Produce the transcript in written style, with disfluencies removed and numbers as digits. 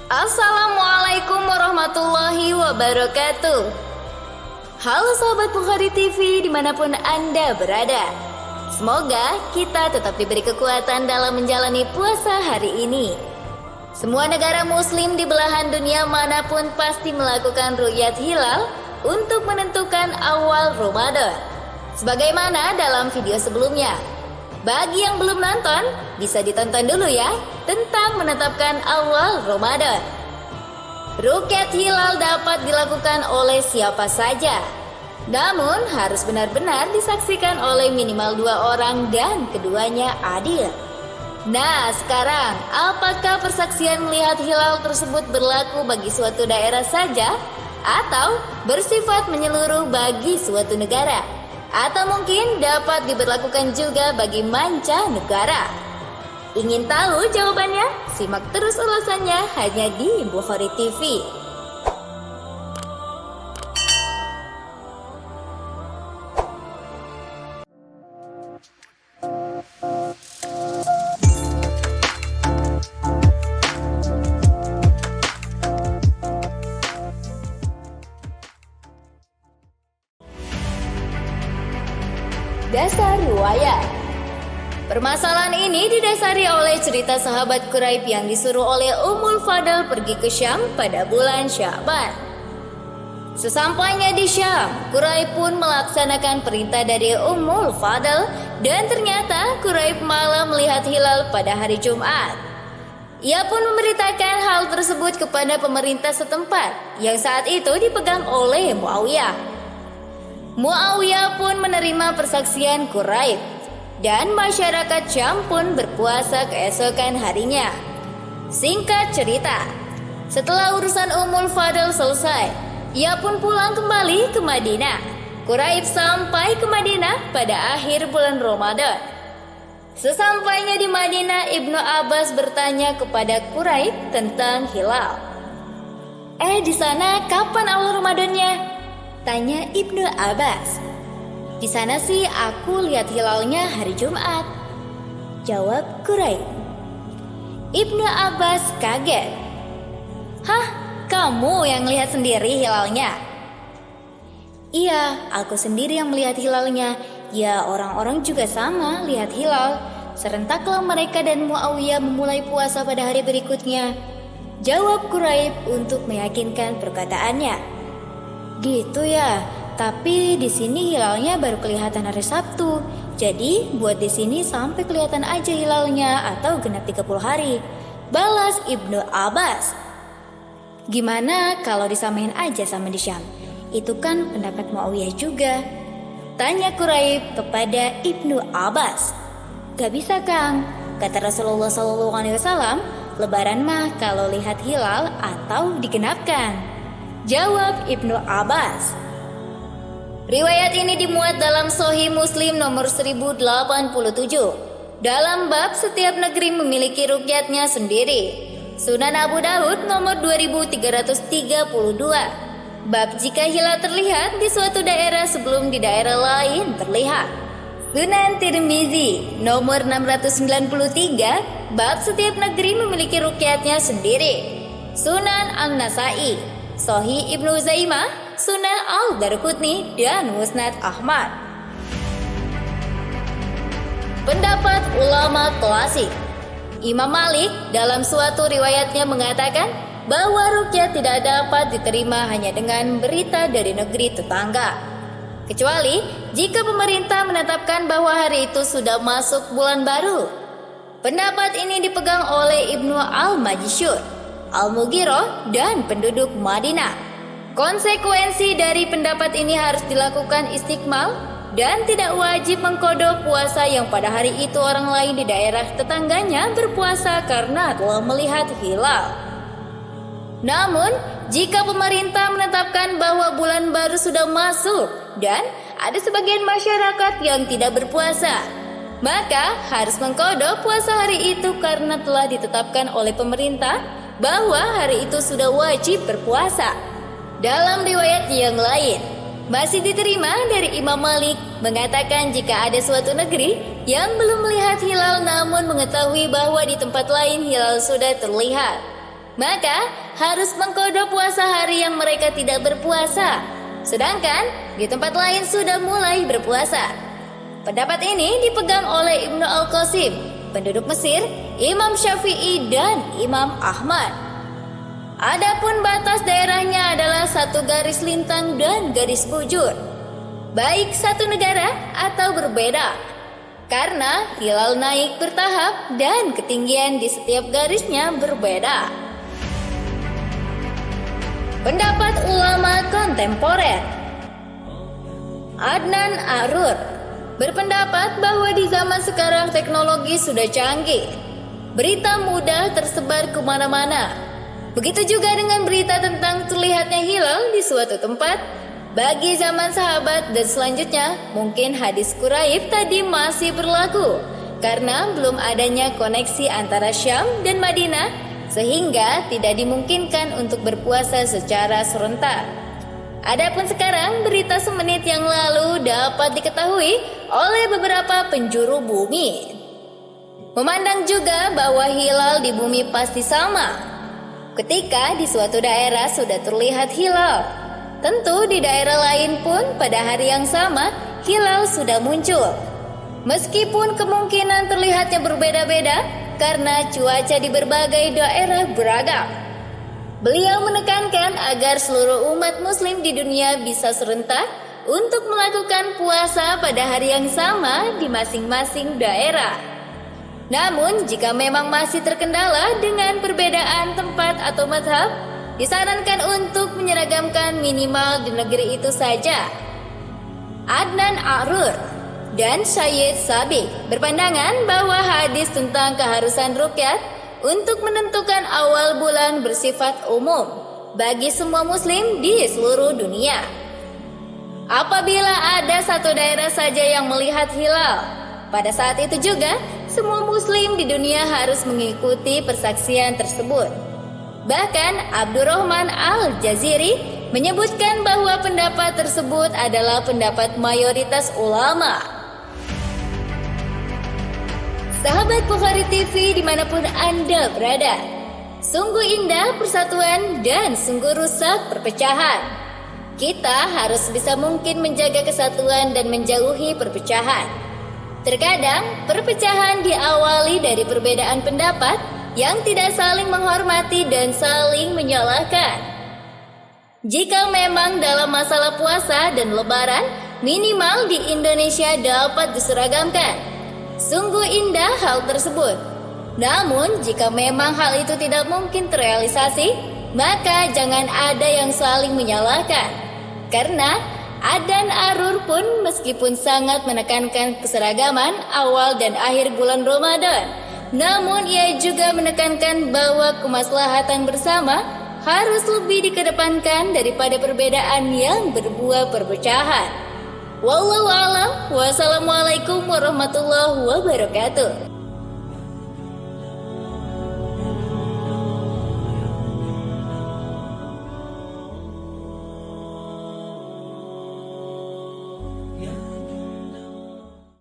Assalamualaikum warahmatullahi wabarakatuh. Halo sahabat Bukhari TV dimanapun Anda berada. Semoga kita tetap diberi kekuatan dalam menjalani puasa hari ini. Semua negara muslim di belahan dunia manapun pasti melakukan ru'yat hilal untuk menentukan awal Ramadan. Sebagaimana dalam video sebelumnya. Bagi yang belum nonton, bisa ditonton dulu ya tentang menetapkan awal Ramadan. Ruqyat hilal dapat dilakukan oleh siapa saja. Namun harus benar-benar disaksikan oleh minimal 2 orang dan keduanya adil. Nah sekarang, apakah persaksian melihat hilal tersebut berlaku bagi suatu daerah saja? Atau bersifat menyeluruh bagi suatu negara? Atau mungkin dapat diberlakukan juga bagi mancanegara? Ingin tahu jawabannya? Simak terus ulasannya hanya di Bukhari TV. Dasar riwayat. Permasalahan ini didasari oleh cerita sahabat Quraib yang disuruh oleh Ummul Fadl pergi ke Syam pada bulan Sya'ban. Sesampainya di Syam, Quraib pun melaksanakan perintah dari Ummul Fadl dan ternyata Quraib malah melihat hilal pada hari Jumat. Ia pun memberitakan hal tersebut kepada pemerintah setempat yang saat itu dipegang oleh Muawiyah. Muawiyah pun menerima persaksian Quraib dan masyarakat Syam pun berpuasa keesokan harinya. Singkat cerita, setelah urusan Ummul Fadl selesai, ia pun pulang kembali ke Madinah. Quraib sampai ke Madinah pada akhir bulan Ramadan. Sesampainya di Madinah, Ibnu Abbas bertanya kepada Quraib tentang hilal. Di sana kapan awal Ramadannya? Tanya Ibnu Abbas. Di sana sih aku lihat hilalnya hari Jumat, jawab Quraib. Ibnu Abbas kaget. Hah, kamu yang lihat sendiri hilalnya? Iya, aku sendiri yang melihat hilalnya. Ya, orang-orang juga sama lihat hilal. Serentaklah mereka dan Muawiyah memulai puasa pada hari berikutnya, jawab Quraib untuk meyakinkan perkataannya. Gitu ya, tapi di sini hilalnya baru kelihatan hari Sabtu. Jadi buat di sini sampai kelihatan aja hilalnya atau genap 30 hari. Balas Ibnu Abbas. Gimana kalau disamain aja sama di Syam? Itu kan pendapat Muawiyah juga. Tanya Quraib kepada Ibnu Abbas. Gak bisa Kang, kata Rasulullah SAW, Lebaran mah kalau lihat hilal atau digenapkan, jawab Ibnu Abbas. Riwayat ini dimuat dalam Sahih Muslim nomor 1087. Dalam bab setiap negeri memiliki ruqyatnya sendiri. Sunan Abu Daud nomor 2332. Bab jika hilal terlihat di suatu daerah sebelum di daerah lain terlihat. Sunan Tirmizi nomor 693. Bab setiap negeri memiliki ruqyatnya sendiri. Sunan An-Nasai, Sahih Ibnu Zaimah, Sunan Al-Darqutni, dan Musnad Ahmad. Pendapat ulama klasik. Imam Malik dalam suatu riwayatnya mengatakan bahwa ruqyat tidak dapat diterima hanya dengan berita dari negeri tetangga, kecuali jika pemerintah menetapkan bahwa hari itu sudah masuk bulan baru. Pendapat ini dipegang oleh Ibnu Al-Majishur, Al-Mughirah, dan penduduk Madinah. Konsekuensi dari pendapat ini harus dilakukan istiqmal dan tidak wajib mengkodok puasa yang pada hari itu orang lain di daerah tetangganya berpuasa karena telah melihat hilal. Namun, jika pemerintah menetapkan bahwa bulan baru sudah masuk dan ada sebagian masyarakat yang tidak berpuasa, maka harus mengkodok puasa hari itu karena telah ditetapkan oleh pemerintah bahwa hari itu sudah wajib berpuasa. Dalam riwayat yang lain, masih diterima dari Imam Malik mengatakan jika ada suatu negeri yang belum melihat hilal namun mengetahui bahwa di tempat lain hilal sudah terlihat, maka harus mengkodok puasa hari yang mereka tidak berpuasa. Sedangkan di tempat lain sudah mulai berpuasa. Pendapat ini dipegang oleh Ibnu Al-Qasim, penduduk Mesir, Imam Syafi'i, dan Imam Ahmad. Adapun batas daerahnya adalah 1 garis lintang dan garis bujur, baik satu negara atau berbeda, karena hilal naik bertahap dan ketinggian di setiap garisnya berbeda. Pendapat ulama kontemporer. Adnan Arur berpendapat bahwa di zaman sekarang teknologi sudah canggih. Berita mudah tersebar kemana-mana. Begitu juga dengan berita tentang terlihatnya hilal di suatu tempat. Bagi zaman sahabat dan selanjutnya, mungkin hadis Quraib tadi masih berlaku karena belum adanya koneksi antara Syam dan Madinah, sehingga tidak dimungkinkan untuk berpuasa secara serentak. Adapun sekarang, berita semenit yang lalu dapat diketahui oleh beberapa penjuru bumi. Memandang juga bahwa hilal di bumi pasti sama. Ketika di suatu daerah sudah terlihat hilal, tentu di daerah lain pun pada hari yang sama hilal sudah muncul. Meskipun kemungkinan terlihatnya berbeda-beda karena cuaca di berbagai daerah beragam. Beliau menekankan agar seluruh umat muslim di dunia bisa serentak untuk melakukan puasa pada hari yang sama di masing-masing daerah. Namun jika memang masih terkendala dengan perbedaan tempat atau mazhab, disarankan untuk menyeragamkan minimal di negeri itu saja. Adnan Arur dan Syed Sabiq berpandangan bahwa hadis tentang keharusan ruqyah untuk menentukan awal bulan bersifat umum bagi semua muslim di seluruh dunia. Apabila ada satu daerah saja yang melihat hilal, pada saat itu juga semua muslim di dunia harus mengikuti persaksian tersebut. Bahkan Abdurrahman Al-Jaziri menyebutkan bahwa pendapat tersebut adalah pendapat mayoritas ulama. Sahabat Bukhari TV dimanapun Anda berada, sungguh indah persatuan dan sungguh rusak perpecahan. Kita harus sebisa mungkin menjaga kesatuan dan menjauhi perpecahan. Terkadang perpecahan diawali dari perbedaan pendapat yang tidak saling menghormati dan saling menyalahkan. Jika memang dalam masalah puasa dan lebaran, minimal di Indonesia dapat diseragamkan. Sungguh indah hal tersebut. Namun jika memang hal itu tidak mungkin terrealisasi, maka jangan ada yang saling menyalahkan. Karena Adnan Arur pun meskipun sangat menekankan keseragaman awal dan akhir bulan Ramadan, namun ia juga menekankan bahwa kemaslahatan bersama harus lebih dikedepankan daripada perbedaan yang berbuah perpecahan. Wallahu a'lam. Wassalamualaikum warahmatullahi wabarakatuh.